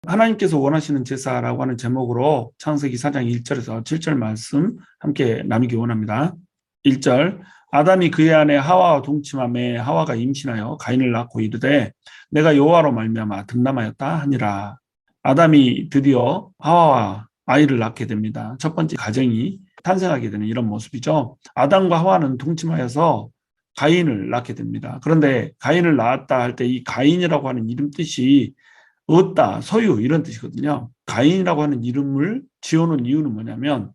하나님께서 원하시는 제사라고 하는 제목으로 창세기 4장 1절에서 7절 말씀 함께 나누기 원합니다. 1절, 아담이 그의 아내 하와와 동침함에 하와가 임신하여 가인을 낳고 이르되 내가 여호와로 말미암아 득남하였다 하니라. 아담이 드디어 하와와 아이를 낳게 됩니다. 첫 번째 가정이 탄생하게 되는 이런 모습이죠. 아담과 하와는 동침하여서 가인을 낳게 됩니다. 그런데 가인을 낳았다 할 때 이 가인이라고 하는 이름 뜻이 얻다, 소유 이런 뜻이거든요. 가인이라고 하는 이름을 지어놓은 이유는 뭐냐면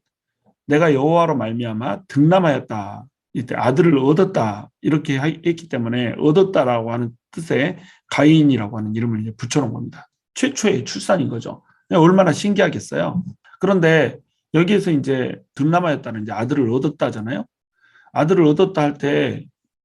내가 여호와로 말미암아 득남하였다. 이때 아들을 얻었다 이렇게 했기 때문에 얻었다라고 하는 뜻의 가인이라고 하는 이름을 붙여놓은 겁니다. 최초의 출산인 거죠. 얼마나 신기하겠어요. 그런데 여기에서 이제 득남하였다는 이제 아들을 얻었다잖아요. 아들을 얻었다 할 때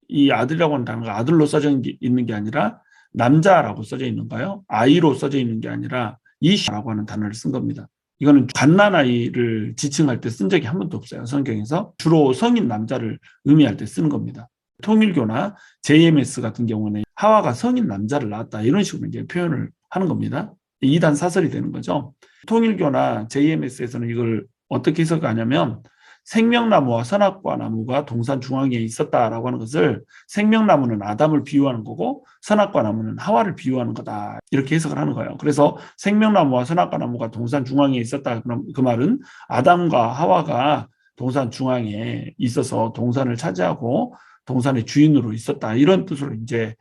이 아들이라고 하는 단어가 아들로 써져 있는 게 아니라 남자라고 써져 있는가요? 아이로 써져 있는 게 아니라 이시라고 하는 단어를 쓴 겁니다. 이거는 갓난아이를 지칭할 때 쓴 적이 한 번도 없어요. 성경에서 주로 성인 남자를 의미할 때 쓰는 겁니다. 통일교나 JMS 같은 경우는 하와가 성인 남자를 낳았다 이런 식으로 이제 표현을 하는 겁니다. 이단 사설이 되는 거죠. 통일교나 JMS에서는 이걸 어떻게 해석하냐면 생명나무와 선악과 나무가 동산 중앙에 있었다라고 하는 것을 생명나무는 아담을 비유하는 거고 선악과 나무는 하와를 비유하는 거다 이렇게 해석을 하는 거예요. 그래서 생명나무와 선악과 나무가 동산 중앙에 있었다. 그럼 그 말은 아담과 하와가 동산 중앙에 있어서 동산을 차지하고 동산의 주인으로 있었다 이런 뜻으로 이제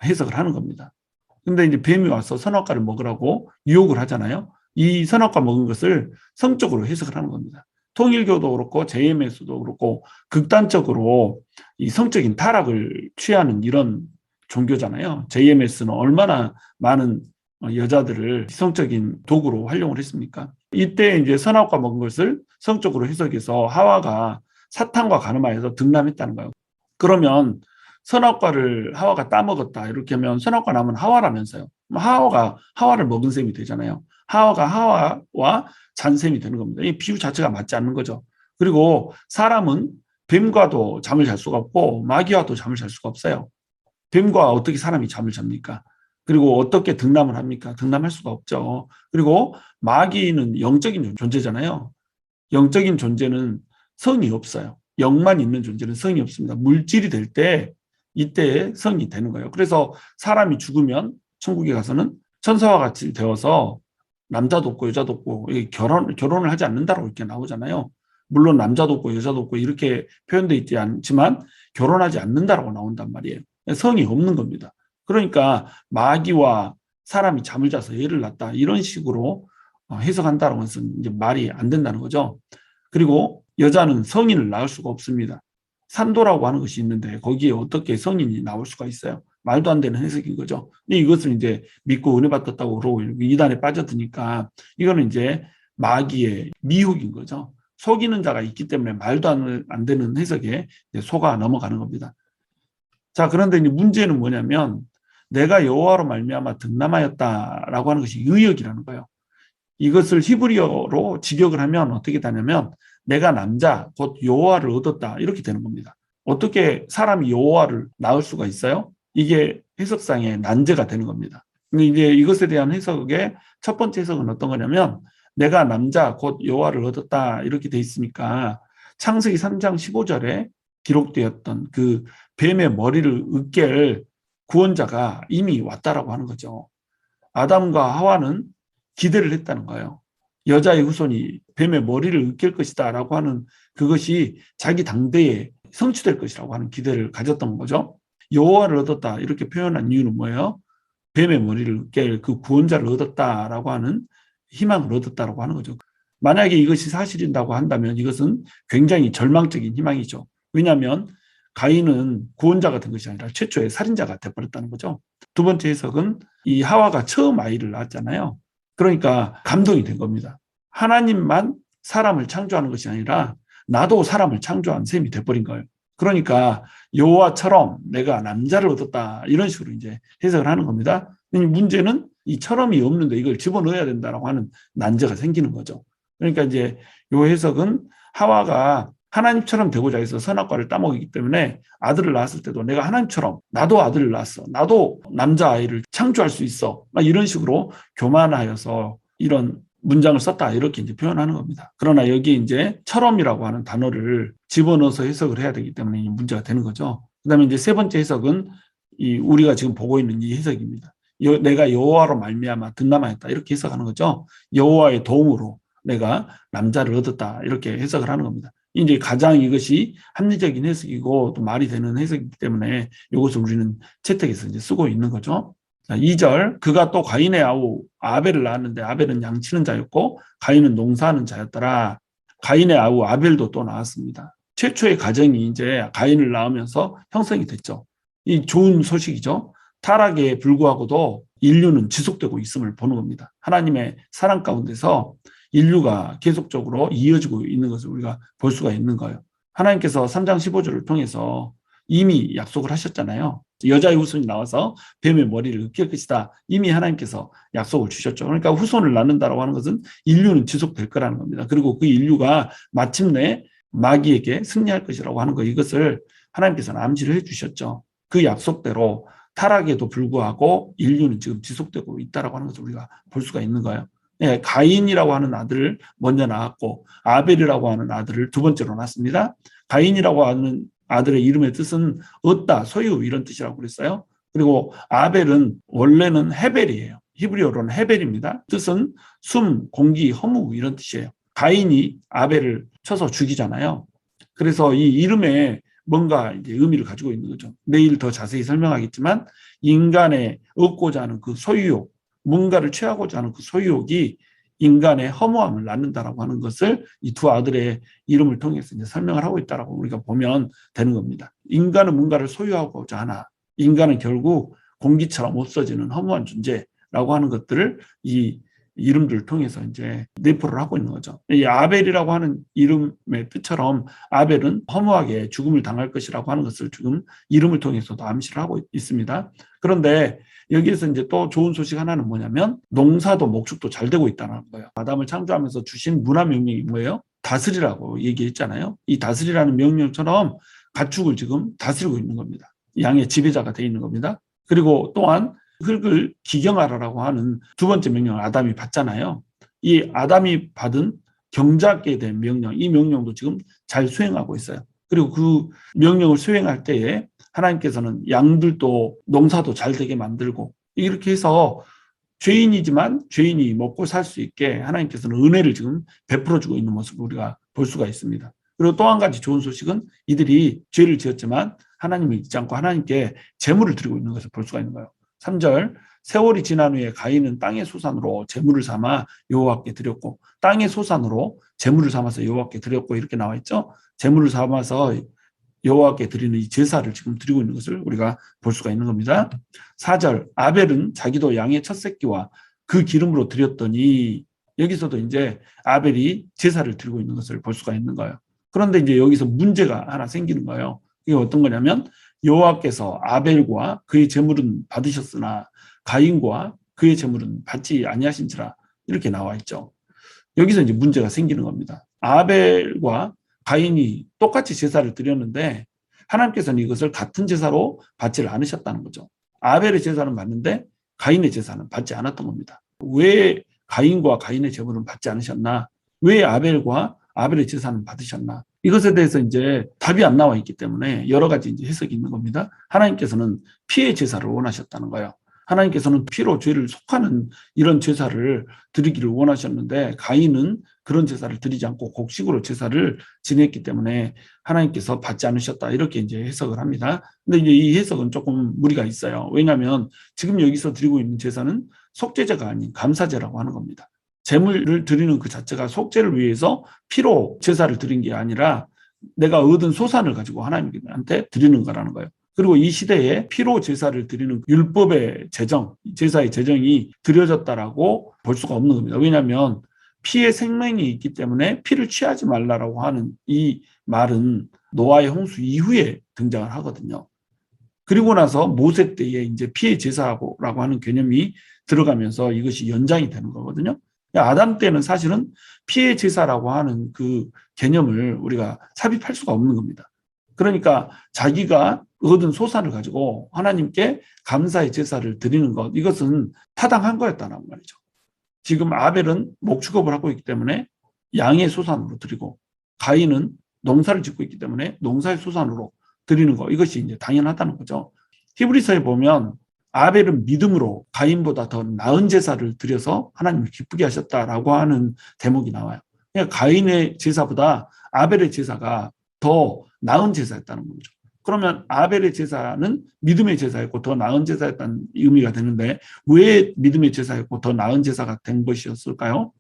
해석을 하는 겁니다. 근데 이제 뱀이 와서 선악과를 먹으라고 유혹을 하잖아요. 이 선악과 먹은 것을 성적으로 해석을 하는 겁니다. 통일교도 그렇고 JMS도 그렇고 극단적으로 이 성적인 타락을 취하는 이런 종교잖아요. JMS는 얼마나 많은 여자들을 성적인 도구로 활용을 했습니까? 이때 이제 선악과 먹은 것을 성적으로 해석해서 하와가 사탄과 간음하여서 득남했다는 거예요. 그러면 선악과를 하와가 따먹었다 이렇게 하면 선악과 남은 하와라면서요. 하와가 하와를 먹은 셈이 되잖아요. 하와가 하와와 잔셈이 되는 겁니다. 이 비유 자체가 맞지 않는 거죠. 그리고 사람은 뱀과도 잠을 잘 수가 없고 마귀와도 잠을 잘 수가 없어요. 뱀과 어떻게 사람이 잠을 잡니까? 그리고 어떻게 득남을 합니까? 득남할 수가 없죠. 그리고 마귀는 영적인 존재잖아요. 영적인 존재는 성이 없어요. 영만 있는 존재는 성이 없습니다. 물질이 될 때 이때 성이 되는 거예요. 그래서 사람이 죽으면 천국에 가서는 천사와 같이 되어서 남자도 없고 여자도 없고 결혼을 하지 않는다라고 이렇게 나오잖아요. 물론 남자도 없고 여자도 없고 이렇게 표현되어 있지 않지만 결혼하지 않는다라고 나온단 말이에요. 성이 없는 겁니다. 그러니까 마귀와 사람이 잠을 자서 애를 낳았다 이런 식으로 해석한다는 것은 이제 말이 안 된다는 거죠. 그리고 여자는 성인을 낳을 수가 없습니다. 산도라고 하는 것이 있는데 거기에 어떻게 성인이 나올 수가 있어요? 말도 안 되는 해석인 거죠. 근데 이것을 이제 믿고 은혜 받았다고 그러고 이단에 빠져드니까 이거는 이제 마귀의 미혹인 거죠. 속이는 자가 있기 때문에 말도 안 되는 해석에 속아 넘어가는 겁니다. 자, 그런데 이제 문제는 뭐냐면 내가 여호와로 말미암아 득남하였다라고 하는 것이 의역이라는 거예요. 이것을 히브리어로 직역을 하면 어떻게 되냐면 내가 남자 곧 여호와를 얻었다 이렇게 되는 겁니다. 어떻게 사람이 여호와를 낳을 수가 있어요? 이게 해석상의 난제가 되는 겁니다. 근데 이제 이것에 대한 해석의 첫 번째 해석은 어떤 거냐면 내가 남자 곧 여호와를 얻었다 이렇게 돼 있으니까 창세기 3장 15절에 기록되었던 그 뱀의 머리를 으깰 구원자가 이미 왔다라고 하는 거죠. 아담과 하와는 기대를 했다는 거예요. 여자의 후손이 뱀의 머리를 으깰 것이다 라고 하는 그것이 자기 당대에 성취될 것이라고 하는 기대를 가졌던 거죠. 여호와를 얻었다 이렇게 표현한 이유는 뭐예요? 뱀의 머리를 으깰 그 구원자를 얻었다라고 하는 희망을 얻었다라고 하는 거죠. 만약에 이것이 사실인다고 한다면 이것은 굉장히 절망적인 희망이죠. 왜냐하면 가인은 구원자가 된 것이 아니라 최초의 살인자가 되어버렸다는 거죠. 두 번째 해석은 이 하와가 처음 아이를 낳았잖아요. 그러니까 감동이 된 겁니다. 하나님만 사람을 창조하는 것이 아니라 나도 사람을 창조한 셈이 돼버린 거예요. 그러니까 여호와처럼 내가 남자를 얻었다 이런 식으로 이제 해석을 하는 겁니다. 문제는 이처럼이 없는데 이걸 집어넣어야 된다라고 하는 난제가 생기는 거죠. 그러니까 이제 이 해석은 하와가 하나님처럼 되고자 해서 선악과를 따먹이기 때문에 아들을 낳았을 때도 내가 하나님처럼 나도 아들을 낳았어. 나도 남자아이를 창조할 수 있어. 막 이런 식으로 교만하여서 이런 문장을 썼다. 이렇게 이제 표현하는 겁니다. 그러나 여기 이제 처럼이라고 하는 단어를 집어넣어서 해석을 해야 되기 때문에 문제가 되는 거죠. 그다음에 이제 세 번째 해석은 우리가 지금 보고 있는 이 해석입니다. 내가 여호와로 말미암아 득남하였다. 이렇게 해석하는 거죠. 여호와의 도움으로 내가 남자를 얻었다. 이렇게 해석을 하는 겁니다. 이제 가장 이것이 합리적인 해석이고 또 말이 되는 해석이기 때문에 이것을 우리는 채택해서 이제 쓰고 있는 거죠. 자, 2절 그가 또 가인의 아우 아벨을 낳았는데 아벨은 양치는 자였고 가인은 농사하는 자였더라. 가인의 아우 아벨도 또 나왔습니다. 최초의 가정이 이제 가인을 낳으면서 형성이 됐죠. 이 좋은 소식이죠. 타락에 불구하고도 인류는 지속되고 있음을 보는 겁니다. 하나님의 사랑 가운데서 인류가 계속적으로 이어지고 있는 것을 우리가 볼 수가 있는 거예요. 하나님께서 3장 15절을 통해서 이미 약속을 하셨잖아요. 여자의 후손이 나와서 뱀의 머리를 으킬 것이다. 이미 하나님께서 약속을 주셨죠. 그러니까 후손을 낳는다라고 하는 것은 인류는 지속될 거라는 겁니다. 그리고 그 인류가 마침내 마귀에게 승리할 것이라고 하는 거, 이것을 하나님께서는 암시를 해주셨죠. 그 약속대로 타락에도 불구하고 인류는 지금 지속되고 있다라고 하는 것을 우리가 볼 수가 있는 거예요. 네, 가인이라고 하는 아들을 먼저 낳았고 아벨이라고 하는 아들을 두 번째로 낳습니다. 가인이라고 하는 아들의 이름의 뜻은 얻다, 소유 이런 뜻이라고 그랬어요. 그리고 아벨은 원래는 헤벨이에요. 히브리어로는 헤벨입니다. 뜻은 숨, 공기, 허무 이런 뜻이에요. 가인이 아벨을 쳐서 죽이잖아요. 그래서 이 이름에 뭔가 이제 의미를 가지고 있는 거죠. 내일 더 자세히 설명하겠지만 인간의 얻고자 하는 그 소유욕, 뭔가를 취하고자 하는 그 소유욕이 인간의 허무함을 낳는다라고 하는 것을 이 두 아들의 이름을 통해서 이제 설명을 하고 있다라고 우리가 보면 되는 겁니다. 인간은 뭔가를 소유하고자 하나, 인간은 결국 공기처럼 없어지는 허무한 존재라고 하는 것들을 이 이름들을 통해서 이제 내포를 하고 있는 거죠. 이 아벨이라고 하는 이름의 뜻처럼 아벨은 허무하게 죽음을 당할 것이라고 하는 것을 지금 이름을 통해서도 암시를 하고 있습니다. 그런데 여기에서 이제 또 좋은 소식 하나는 뭐냐면 농사도 목축도 잘 되고 있다는 거예요. 아담을 창조하면서 주신 문화 명령이 뭐예요? 다스리라고 얘기했잖아요. 이 다스리라는 명령처럼 가축을 지금 다스리고 있는 겁니다. 양의 지배자가 되어 있는 겁니다. 그리고 또한 흙을 기경하라라고 하는 두 번째 명령을 아담이 받잖아요. 이 아담이 받은 경작에 대한 명령, 이 명령도 지금 잘 수행하고 있어요. 그리고 그 명령을 수행할 때에 하나님께서는 양들도 농사도 잘 되게 만들고 이렇게 해서 죄인이지만 죄인이 먹고 살 수 있게 하나님께서는 은혜를 지금 베풀어주고 있는 모습을 우리가 볼 수가 있습니다. 그리고 또 한 가지 좋은 소식은 이들이 죄를 지었지만 하나님을 잊지 않고 하나님께 제물을 드리고 있는 것을 볼 수가 있는 거예요. 3절 세월이 지난 후에 가인은 땅의 소산으로 제물을 삼아 여호와께 드렸고 땅의 소산으로 제물을 삼아서 여호와께 드렸고 이렇게 나와 있죠. 제물을 삼아서 여호와께 드리는 이 제사를 지금 드리고 있는 것을 우리가 볼 수가 있는 겁니다. 4절 아벨은 자기도 양의 첫 새끼와 그 기름으로 드렸더니 여기서도 이제 아벨이 제사를 드리고 있는 것을 볼 수가 있는 거예요. 그런데 이제 여기서 문제가 하나 생기는 거예요. 이게 어떤 거냐면 여호와께서 아벨과 그의 제물은 받으셨으나 가인과 그의 제물은 받지 아니하신지라 이렇게 나와 있죠. 여기서 이제 문제가 생기는 겁니다. 아벨과 가인이 똑같이 제사를 드렸는데 하나님께서는 이것을 같은 제사로 받지를 않으셨다는 거죠. 아벨의 제사는 받는데 가인의 제사는 받지 않았던 겁니다. 왜 가인과 가인의 제물은 받지 않으셨나? 왜 아벨과 아벨의 제사는 받으셨나? 이것에 대해서 이제 답이 안 나와 있기 때문에 여러 가지 이제 해석이 있는 겁니다. 하나님께서는 피의 제사를 원하셨다는 거예요. 하나님께서는 피로 죄를 속하는 이런 제사를 드리기를 원하셨는데 가인은 그런 제사를 드리지 않고 곡식으로 제사를 지냈기 때문에 하나님께서 받지 않으셨다 이렇게 이제 해석을 합니다. 근데 이제 이 해석은 조금 무리가 있어요. 왜냐하면 지금 여기서 드리고 있는 제사는 속죄제가 아닌 감사제라고 하는 겁니다. 제물을 드리는 그 자체가 속죄를 위해서 피로 제사를 드린 게 아니라 내가 얻은 소산을 가지고 하나님한테 드리는 거라는 거예요. 그리고 이 시대에 피로 제사를 드리는 율법의 제정, 제사의 제정이 드려졌다라고 볼 수가 없는 겁니다. 왜냐하면 피의 생명이 있기 때문에 피를 취하지 말라라고 하는 이 말은 노아의 홍수 이후에 등장을 하거든요. 그리고 나서 모세 때에 이제 피의 제사라고 하는 개념이 들어가면서 이것이 연장이 되는 거거든요. 아담 때는 사실은 피해 제사라고 하는 그 개념을 우리가 삽입할 수가 없는 겁니다. 그러니까 자기가 얻은 소산을 가지고 하나님께 감사의 제사를 드리는 것, 이것은 타당한 거였다는 말이죠. 지금 아벨은 목축업을 하고 있기 때문에 양의 소산으로 드리고, 가인은 농사를 짓고 있기 때문에 농사의 소산으로 드리는 거, 이것이 이제 당연하다는 거죠. 히브리서에 보면 아벨은 믿음으로 가인보다 더 나은 제사를 드려서 하나님을 기쁘게 하셨다라고 하는 대목이 나와요. 그러니까 가인의 제사보다 아벨의 제사가 더 나은 제사였다는 거죠. 그러면 아벨의 제사는 믿음의 제사였고 더 나은 제사였다는 의미가 되는데, 왜 믿음의 제사였고 더 나은 제사가 된 것이었을까요?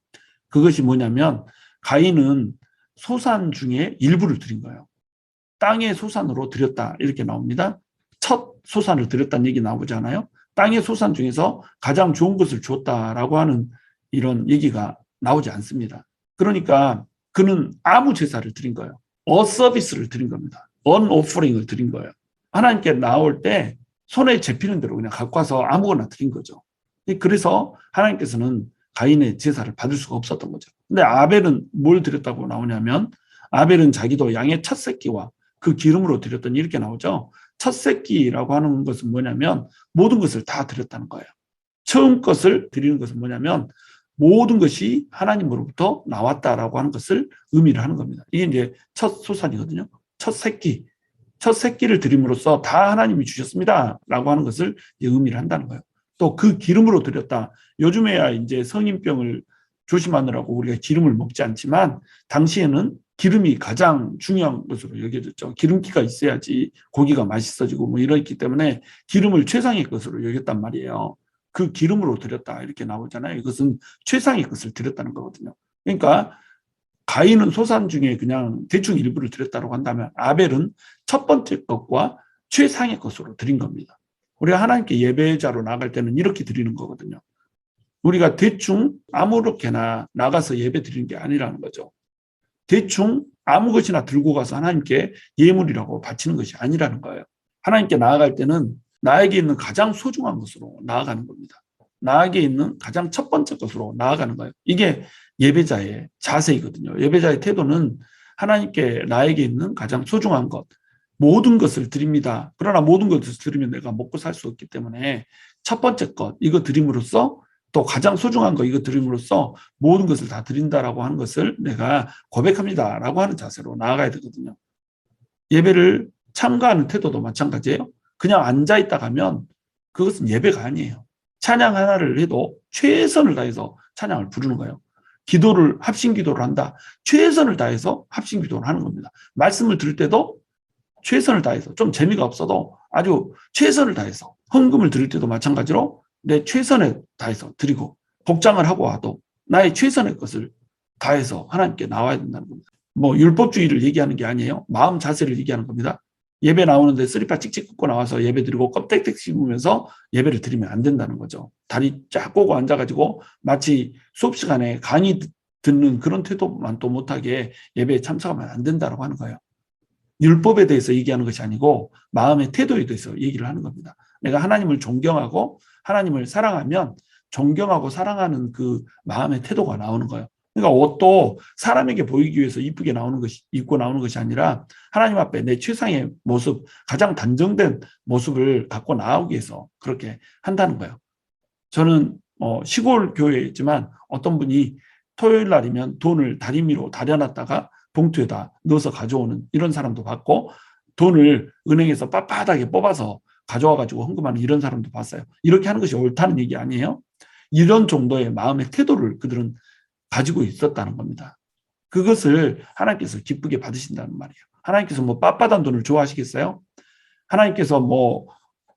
그것이 뭐냐면 가인은 소산 중에 일부를 드린 거예요. 땅의 소산으로 드렸다, 이렇게 나옵니다. 첫 소산을 드렸다는 얘기 나오잖아요. 땅의 소산 중에서 가장 좋은 것을 줬다라고 하는 이런 얘기가 나오지 않습니다. 그러니까 그는 아무 제사를 드린 거예요. 서비스를 드린 겁니다. 오퍼링을 드린 거예요. 하나님께 나올 때 손에 잡히는 대로 그냥 갖고 와서 아무거나 드린 거죠. 그래서 하나님께서는 가인의 제사를 받을 수가 없었던 거죠. 근데 아벨은 뭘 드렸다고 나오냐면, 아벨은 자기도 양의 첫 새끼와 그 기름으로 드렸더니 이렇게 나오죠. 첫 새끼라고 하는 것은 뭐냐면 모든 것을 다 드렸다는 거예요. 처음 것을 드리는 것은 뭐냐면 모든 것이 하나님으로부터 나왔다라고 하는 것을 의미를 하는 겁니다. 이게 이제 첫 소산이거든요. 첫 새끼. 첫 새끼를 드림으로써 다 하나님이 주셨습니다라고 하는 것을 의미를 한다는 거예요. 또 그 기름으로 드렸다. 요즘에야 이제 성인병을 조심하느라고 우리가 기름을 먹지 않지만, 당시에는 기름이 가장 중요한 것으로 여겨졌죠. 기름기가 있어야지 고기가 맛있어지고 뭐 이렇기 때문에 기름을 최상의 것으로 여겼단 말이에요. 그 기름으로 드렸다, 이렇게 나오잖아요. 이것은 최상의 것을 드렸다는 거거든요. 그러니까 가인은 소산 중에 그냥 대충 일부를 드렸다고 한다면, 아벨은 첫 번째 것과 최상의 것으로 드린 겁니다. 우리가 하나님께 예배자로 나갈 때는 이렇게 드리는 거거든요. 우리가 대충 아무렇게나 나가서 예배 드리는 게 아니라는 거죠. 대충 아무 것이나 들고 가서 하나님께 예물이라고 바치는 것이 아니라는 거예요. 하나님께 나아갈 때는 나에게 있는 가장 소중한 것으로 나아가는 겁니다. 나에게 있는 가장 첫 번째 것으로 나아가는 거예요. 이게 예배자의 자세이거든요. 예배자의 태도는 하나님께 나에게 있는 가장 소중한 것, 모든 것을 드립니다. 그러나 모든 것을 드리면 내가 먹고 살 수 없기 때문에 첫 번째 것, 이거 드림으로써, 또 가장 소중한 거 이거 드림으로써 모든 것을 다 드린다라고 하는 것을 내가 고백합니다라고 하는 자세로 나아가야 되거든요. 예배를 참가하는 태도도 마찬가지예요. 그냥 앉아있다 가면 그것은 예배가 아니에요. 찬양 하나를 해도 최선을 다해서 찬양을 부르는 거예요. 기도를, 합심 기도를 한다. 최선을 다해서 합심 기도를 하는 겁니다. 말씀을 들을 때도 최선을 다해서, 좀 재미가 없어도 아주 최선을 다해서, 헌금을 드릴 때도 마찬가지로 내 최선을 다해서 드리고, 복장을 하고 와도 나의 최선의 것을 다해서 하나님께 나와야 된다는 겁니다. 뭐 율법주의를 얘기하는 게 아니에요. 마음 자세를 얘기하는 겁니다. 예배 나오는데 쓰리파 찍찍 긋고 나와서 예배 드리고 껍데기 씹으면서 예배를 드리면 안 된다는 거죠. 다리 쫙 꼬고 앉아가지고 마치 수업 시간에 강의 듣는 그런 태도만 또 못하게 예배에 참석하면 안 된다고 하는 거예요. 율법에 대해서 얘기하는 것이 아니고 마음의 태도에 대해서 얘기를 하는 겁니다. 내가 하나님을 존경하고 하나님을 사랑하면 존경하고 사랑하는 그 마음의 태도가 나오는 거예요. 그러니까 옷도 사람에게 보이기 위해서 이쁘게 입고 나오는 것이 아니라 하나님 앞에 내 최상의 모습, 가장 단정된 모습을 갖고 나오기 위해서 그렇게 한다는 거예요. 저는 시골 교회에 있지만 어떤 분이 토요일 날이면 돈을 다리미로 다려놨다가 봉투에다 넣어서 가져오는 이런 사람도 봤고, 돈을 은행에서 빳빳하게 뽑아서 가져와가지고 헌금하는 이런 사람도 봤어요. 이렇게 하는 것이 옳다는 얘기 아니에요. 이런 정도의 마음의 태도를 그들은 가지고 있었다는 겁니다. 그것을 하나님께서 기쁘게 받으신다는 말이에요. 하나님께서 뭐 빳빳한 돈을 좋아하시겠어요? 하나님께서 뭐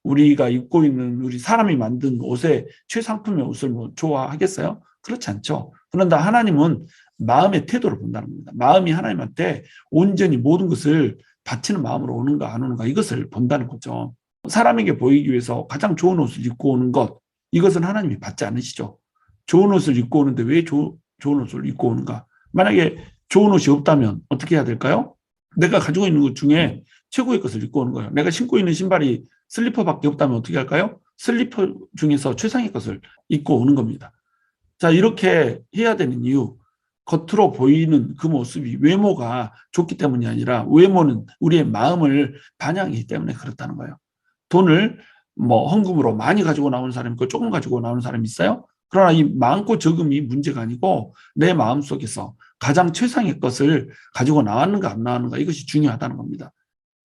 우리가 입고 있는 우리 사람이 만든 옷에 최상품의 옷을 뭐 좋아하겠어요? 그렇지 않죠. 그런데 하나님은 마음의 태도를 본다는 겁니다. 마음이 하나님한테 온전히 모든 것을 바치는 마음으로 오는가 안 오는가, 이것을 본다는 거죠. 사람에게 보이기 위해서 가장 좋은 옷을 입고 오는 것, 이것은 하나님이 받지 않으시죠. 좋은 옷을 입고 오는데 왜 좋은 옷을 입고 오는가? 만약에 좋은 옷이 없다면 어떻게 해야 될까요? 내가 가지고 있는 것 중에 최고의 것을 입고 오는 거예요. 내가 신고 있는 신발이 슬리퍼밖에 없다면 어떻게 할까요? 슬리퍼 중에서 최상의 것을 입고 오는 겁니다. 자, 이렇게 해야 되는 이유, 겉으로 보이는 그 모습이 외모가 좋기 때문이 아니라 외모는 우리의 마음을 반영하기 때문에 그렇다는 거예요. 돈을 뭐 헌금으로 많이 가지고 나오는 사람이 있고 조금 가지고 나오는 사람이 있어요. 그러나 이 많고 적음이 문제가 아니고 내 마음속에서 가장 최상의 것을 가지고 나왔는가 안 나왔는가, 이것이 중요하다는 겁니다.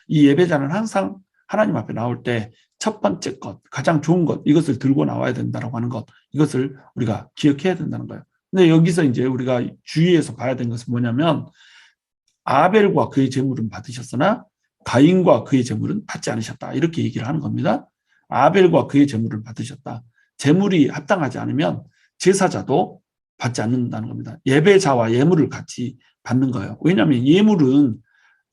이 예배자는 항상 하나님 앞에 나올 때 첫 번째 것, 가장 좋은 것, 이것을 들고 나와야 된다고 하는 것, 이것을 우리가 기억해야 된다는 거예요. 근데 여기서 이제 우리가 주의해서 봐야 되는 것은 뭐냐면, 아벨과 그의 제물은 받으셨으나 가인과 그의 제물은 받지 않으셨다, 이렇게 얘기를 하는 겁니다. 아벨과 그의 제물을 받으셨다. 제물이 합당하지 않으면 제사자도 받지 않는다는 겁니다. 예배자와 예물을 같이 받는 거예요. 왜냐하면 예물은,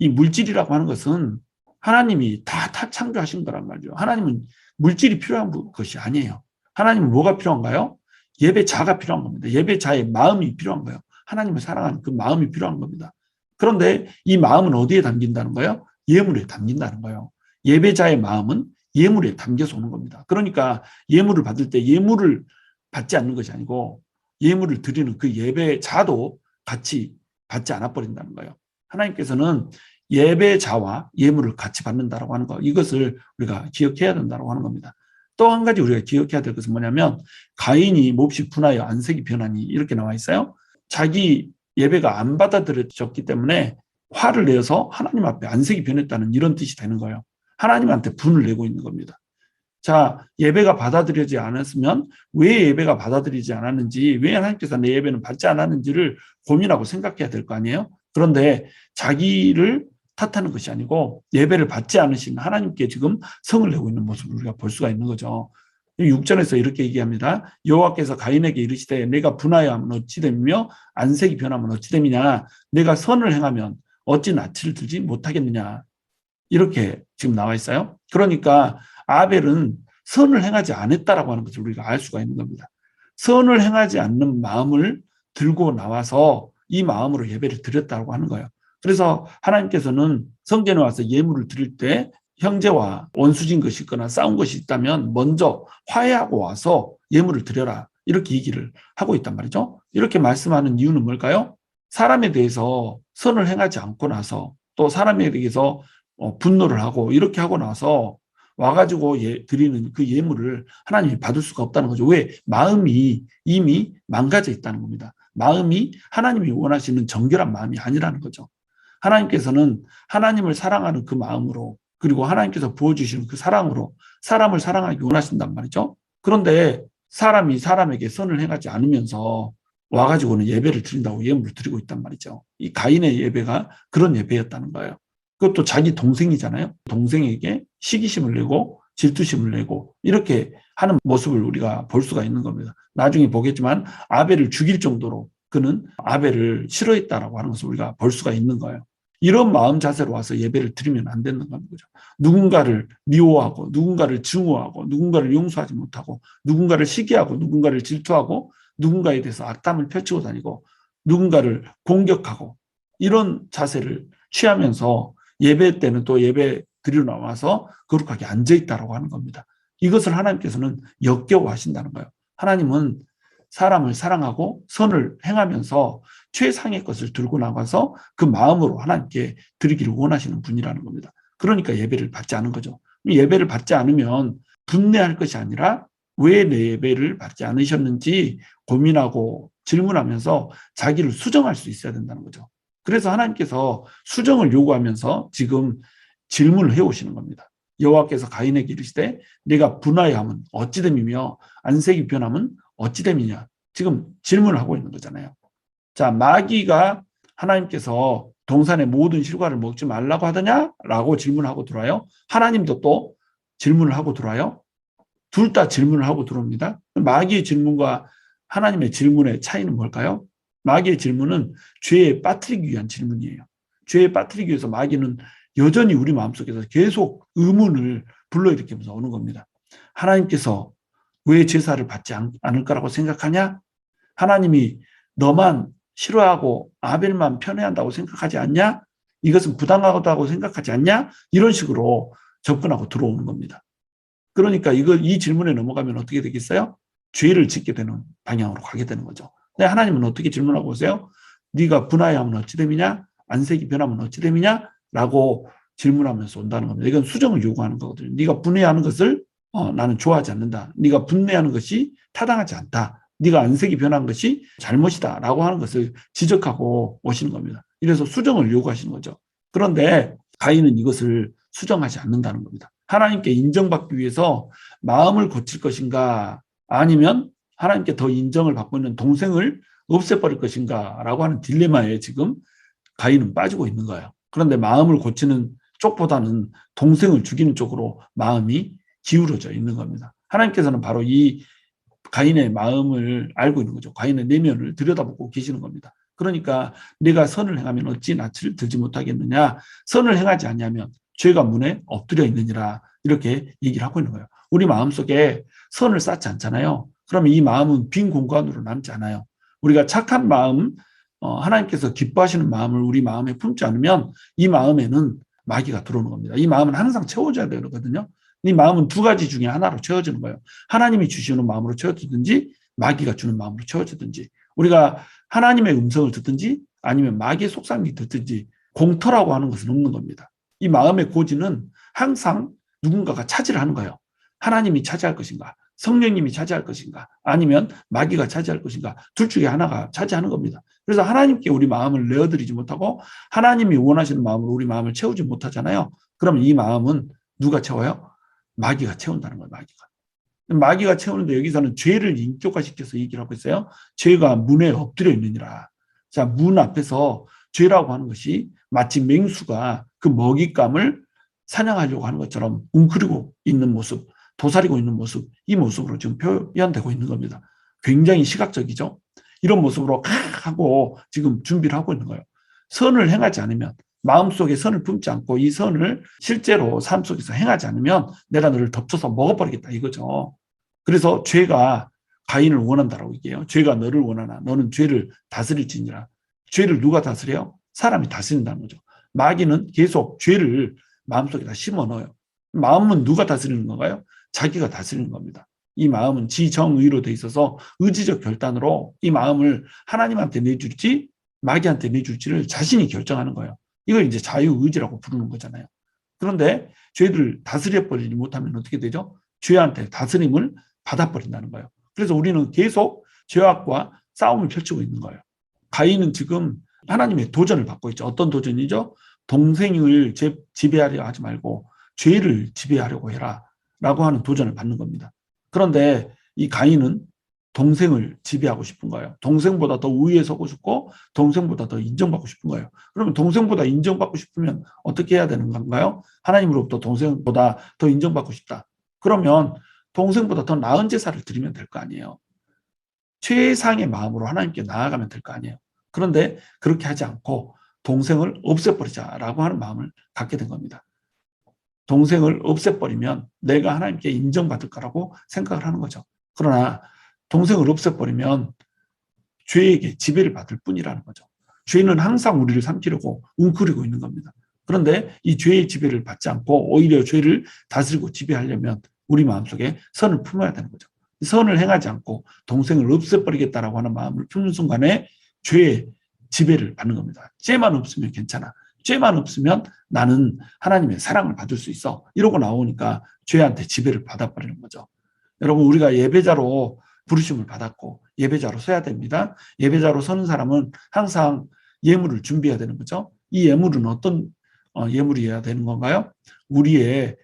이 물질이라고 하는 것은 하나님이 다 창조하신 거란 말이죠. 하나님은 물질이 필요한 것이 아니에요. 하나님은 뭐가 필요한가요? 예배자가 필요한 겁니다. 예배자의 마음이 필요한 거예요. 하나님을 사랑하는 그 마음이 필요한 겁니다. 그런데 이 마음은 어디에 담긴다는 거예요? 예물에 담긴다는 거예요. 예배자의 마음은 예물에 담겨서 오는 겁니다. 그러니까 예물을 받을 때 예물을 받지 않는 것이 아니고 예물을 드리는 그 예배자도 같이 받지 않아 버린다는 거예요. 하나님께서는 예배자와 예물을 같이 받는다라고 하는 거, 이것을 우리가 기억해야 된다고 하는 겁니다. 또 한 가지 우리가 기억해야 될 것은 뭐냐면, 가인이 몹시 분하여 안색이 변하니, 이렇게 나와 있어요. 자기 예배가 안 받아들여졌기 때문에 화를 내서 하나님 앞에 안색이 변했다는 이런 뜻이 되는 거예요. 하나님한테 분을 내고 있는 겁니다. 자, 예배가 받아들여지지 않았으면 왜 예배가 받아들이지 않았는지, 왜 하나님께서 내 예배는 받지 않았는지를 고민하고 생각해야 될 거 아니에요? 그런데 자기를 탓하는 것이 아니고 예배를 받지 않으신 하나님께 지금 성을 내고 있는 모습을 우리가 볼 수가 있는 거죠. 6절에서 이렇게 얘기합니다. 여호와께서 가인에게 이르시되 내가 분하여 하면 어찌 되며 안색이 변하면 어찌 됨이냐, 내가 선을 행하면 어찌 낯을 들지 못하겠느냐, 이렇게 지금 나와 있어요. 그러니까 아벨은 선을 행하지 않았다라고 하는 것을 우리가 알 수가 있는 겁니다. 선을 행하지 않는 마음을 들고 나와서 이 마음으로 예배를 드렸다고 하는 거예요. 그래서 하나님께서는 성전에 와서 예물을 드릴 때 형제와 원수진 것이 있거나 싸운 것이 있다면 먼저 화해하고 와서 예물을 드려라, 이렇게 얘기를 하고 있단 말이죠. 이렇게 말씀하는 이유는 뭘까요? 사람에 대해서 선을 행하지 않고 나서 또 사람에 대해서 분노를 하고 이렇게 하고 나서 와가지고 드리는 그 예물을 하나님이 받을 수가 없다는 거죠. 왜? 마음이 이미 망가져 있다는 겁니다. 마음이 하나님이 원하시는 정결한 마음이 아니라는 거죠. 하나님께서는 하나님을 사랑하는 그 마음으로, 그리고 하나님께서 부어주시는 그 사랑으로 사람을 사랑하기 원하신단 말이죠. 그런데 사람이 사람에게 선을 행하지 않으면서 와가지고는 예배를 드린다고 예물을 드리고 있단 말이죠. 이 가인의 예배가 그런 예배였다는 거예요. 그것도 자기 동생이잖아요. 동생에게 시기심을 내고 질투심을 내고 이렇게 하는 모습을 우리가 볼 수가 있는 겁니다. 나중에 보겠지만 아벨을 죽일 정도로 그는 아벨을 싫어했다라고 하는 것을 우리가 볼 수가 있는 거예요. 이런 마음 자세로 와서 예배를 드리면 안 되는 거죠. 누군가를 미워하고 누군가를 증오하고 누군가를 용서하지 못하고 누군가를 시기하고 누군가를 질투하고 누군가에 대해서 악담을 펼치고 다니고 누군가를 공격하고 이런 자세를 취하면서 예배 때는 또 예배 드리러 나와서 거룩하게 앉아있다라고 하는 겁니다. 이것을 하나님께서는 역겨워하신다는 거예요. 하나님은 사람을 사랑하고 선을 행하면서 최상의 것을 들고 나가서 그 마음으로 하나님께 드리기를 원하시는 분이라는 겁니다. 그러니까 예배를 받지 않은 거죠. 예배를 받지 않으면 분내할 것이 아니라 왜 내 예배를 받지 않으셨는지 고민하고 질문하면서 자기를 수정할 수 있어야 된다는 거죠. 그래서 하나님께서 수정을 요구하면서 지금 질문을 해오시는 겁니다. 여호와께서 가인에게 이르시되 내가 분하여 하면 어찌 됨이며 안색이 변하면 어찌 됨이냐, 지금 질문을 하고 있는 거잖아요. 자, 마귀가 하나님께서 동산의 모든 실과를 먹지 말라고 하더냐라고 질문하고 들어와요. 하나님도 또 질문을 하고 들어와요. 둘 다 질문을 하고 들어옵니다. 마귀의 질문과 하나님의 질문의 차이는 뭘까요? 마귀의 질문은 죄에 빠뜨리기 위한 질문이에요. 죄에 빠뜨리기 위해서 마귀는 여전히 우리 마음속에서 계속 의문을 불러일으키면서 오는 겁니다. 하나님께서 왜 제사를 받지 않을 거라고 생각하냐? 하나님이 너만 싫어하고 아벨만 편애한다고 생각하지 않냐? 이것은 부당하다고 생각하지 않냐? 이런 식으로 접근하고 들어오는 겁니다. 그러니까 이 질문에 넘어가면 어떻게 되겠어요? 죄를 짓게 되는 방향으로 가게 되는 거죠. 근데 하나님은 어떻게 질문하고 오세요? 네가 분하여하면 어찌 됨이냐? 안색이 변하면 어찌 됨이냐? 라고 질문하면서 온다는 겁니다. 이건 수정을 요구하는 거거든요. 네가 분해하는 것을 나는 좋아하지 않는다. 네가 분해하는 것이 타당하지 않다. 네가 안색이 변한 것이 잘못이다. 라고 하는 것을 지적하고 오시는 겁니다. 이래서 수정을 요구하시는 거죠. 그런데 가인은 이것을 수정하지 않는다는 겁니다. 하나님께 인정받기 위해서 마음을 고칠 것인가 아니면 하나님께 더 인정을 받고 있는 동생을 없애버릴 것인가 라고 하는 딜레마에 지금 가인은 빠지고 있는 거예요. 그런데 마음을 고치는 쪽보다는 동생을 죽이는 쪽으로 마음이 기울어져 있는 겁니다. 하나님께서는 바로 이 가인의 마음을 알고 있는 거죠. 가인의 내면을 들여다보고 계시는 겁니다. 그러니까 내가 선을 행하면 어찌 낯을 들지 못하겠느냐. 선을 행하지 않냐면 죄가 문에 엎드려 있느니라. 이렇게 얘기를 하고 있는 거예요. 우리 마음속에 선을 쌓지 않잖아요. 그러면 이 마음은 빈 공간으로 남지 않아요. 우리가 착한 마음, 하나님께서 기뻐하시는 마음을 우리 마음에 품지 않으면 이 마음에는 마귀가 들어오는 겁니다. 이 마음은 항상 채워져야 되거든요. 이 마음은 두 가지 중에 하나로 채워지는 거예요. 하나님이 주시는 마음으로 채워지든지 마귀가 주는 마음으로 채워지든지 우리가 하나님의 음성을 듣든지 아니면 마귀의 속삭임이 듣든지 공터라고 하는 것은 없는 겁니다. 이 마음의 고지는 항상 누군가가 차지를 하는 거예요. 하나님이 차지할 것인가 성령님이 차지할 것인가 아니면 마귀가 차지할 것인가 둘 중에 하나가 차지하는 겁니다. 그래서 하나님께 우리 마음을 내어드리지 못하고 하나님이 원하시는 마음으로 우리 마음을 채우지 못하잖아요. 그러면 이 마음은 누가 채워요? 마귀가 채운다는 거예요. 마귀가 채우는데 여기서는 죄를 인격화시켜서 얘기를 하고 있어요. 죄가 문에 엎드려 있느니라. 자, 문 앞에서 죄라고 하는 것이 마치 맹수가 그 먹잇감을 사냥하려고 하는 것처럼 웅크리고 있는 모습, 도사리고 있는 모습, 이 모습으로 지금 표현되고 있는 겁니다. 굉장히 시각적이죠. 이런 모습으로 하고 지금 준비를 하고 있는 거예요. 선을 행하지 않으면 마음속에 선을 품지 않고 이 선을 실제로 삶 속에서 행하지 않으면 내가 너를 덮쳐서 먹어버리겠다 이거죠. 그래서 죄가 가인을 원한다라고 얘기해요. 죄가 너를 원하나 너는 죄를 다스릴지니라. 죄를 누가 다스려요? 사람이 다스린다는 거죠. 마귀는 계속 죄를 마음속에다 심어 넣어요. 마음은 누가 다스리는 건가요? 자기가 다스리는 겁니다. 이 마음은 지정의로 돼 있어서 의지적 결단으로 이 마음을 하나님한테 내줄지 마귀한테 내줄지를 자신이 결정하는 거예요. 이걸 이제 자유의지라고 부르는 거잖아요. 그런데 죄를 다스려버리지 못하면 어떻게 되죠? 죄한테 다스림을 받아버린다는 거예요. 그래서 우리는 계속 죄악과 싸움을 펼치고 있는 거예요. 가인은 지금 하나님의 도전을 받고 있죠. 어떤 도전이죠? 동생을 지배하려 하지 말고 죄를 지배하려고 해라 라고 하는 도전을 받는 겁니다. 그런데 이 가인은 동생을 지배하고 싶은 거예요. 동생보다 더 우위에 서고 싶고 동생보다 더 인정받고 싶은 거예요. 그러면 동생보다 인정받고 싶으면 어떻게 해야 되는 건가요? 하나님으로부터 동생보다 더 인정받고 싶다. 그러면 동생보다 더 나은 제사를 드리면 될 거 아니에요. 최상의 마음으로 하나님께 나아가면 될 거 아니에요. 그런데 그렇게 하지 않고 동생을 없애버리자라고 하는 마음을 갖게 된 겁니다. 동생을 없애버리면 내가 하나님께 인정받을 거라고 생각을 하는 거죠. 그러나 동생을 없애버리면 죄에게 지배를 받을 뿐이라는 거죠. 죄는 항상 우리를 삼키려고 웅크리고 있는 겁니다. 그런데 이 죄의 지배를 받지 않고 오히려 죄를 다스리고 지배하려면 우리 마음속에 선을 품어야 되는 거죠. 선을 행하지 않고 동생을 없애버리겠다라고 하는 마음을 품는 순간에 죄의 지배를 받는 겁니다. 죄만 없으면 괜찮아. 죄만 없으면 나는 하나님의 사랑을 받을 수 있어. 이러고 나오니까 죄한테 지배를 받아버리는 거죠. 여러분 우리가 예배자로 부르심을 받았고 예배자로 서야 됩니다. 예배자로 서는 사람은 항상 예물을 준비해야 되는 거죠. 이 예물은 어떤 예물이어야 되는 건가요? 우리의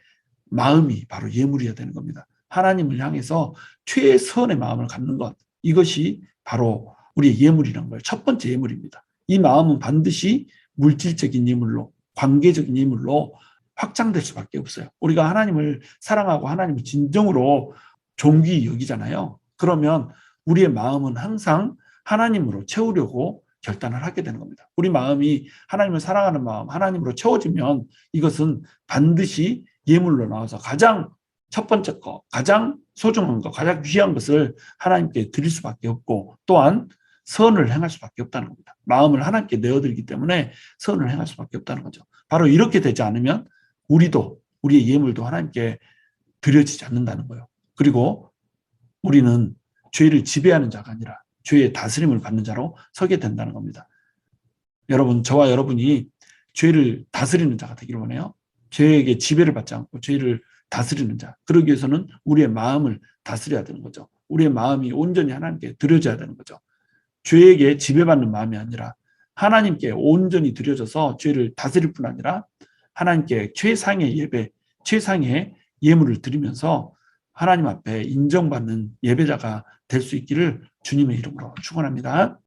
마음이 바로 예물이어야 되는 겁니다. 하나님을 향해서 최선의 마음을 갖는 것, 이것이 바로 우리의 예물이라는 거예요. 첫 번째 예물입니다. 이 마음은 반드시 물질적인 예물로, 관계적인 예물로 확장될 수밖에 없어요. 우리가 하나님을 사랑하고 하나님을 진정으로 존귀히 여기잖아요. 그러면 우리의 마음은 항상 하나님으로 채우려고 결단을 하게 되는 겁니다. 우리 마음이 하나님을 사랑하는 마음, 하나님으로 채워지면 이것은 반드시 예물로 나와서 가장 첫 번째 거, 가장 소중한 거, 가장 귀한 것을 하나님께 드릴 수밖에 없고 또한 선을 행할 수밖에 없다는 겁니다. 마음을 하나님께 내어드리기 때문에 선을 행할 수밖에 없다는 거죠. 바로 이렇게 되지 않으면 우리의 예물도 하나님께 드려지지 않는다는 거예요. 그리고 우리는 죄를 지배하는 자가 아니라 죄의 다스림을 받는 자로 서게 된다는 겁니다. 여러분, 저와 여러분이 죄를 다스리는 자가 되기를 원해요. 죄에게 지배를 받지 않고 죄를 다스리는 자. 그러기 위해서는 우리의 마음을 다스려야 되는 거죠. 우리의 마음이 온전히 하나님께 드려져야 되는 거죠. 죄에게 지배받는 마음이 아니라 하나님께 온전히 드려져서 죄를 다스릴 뿐 아니라 하나님께 최상의 예배, 최상의 예물을 드리면서 하나님 앞에 인정받는 예배자가 될 수 있기를 주님의 이름으로 축원합니다.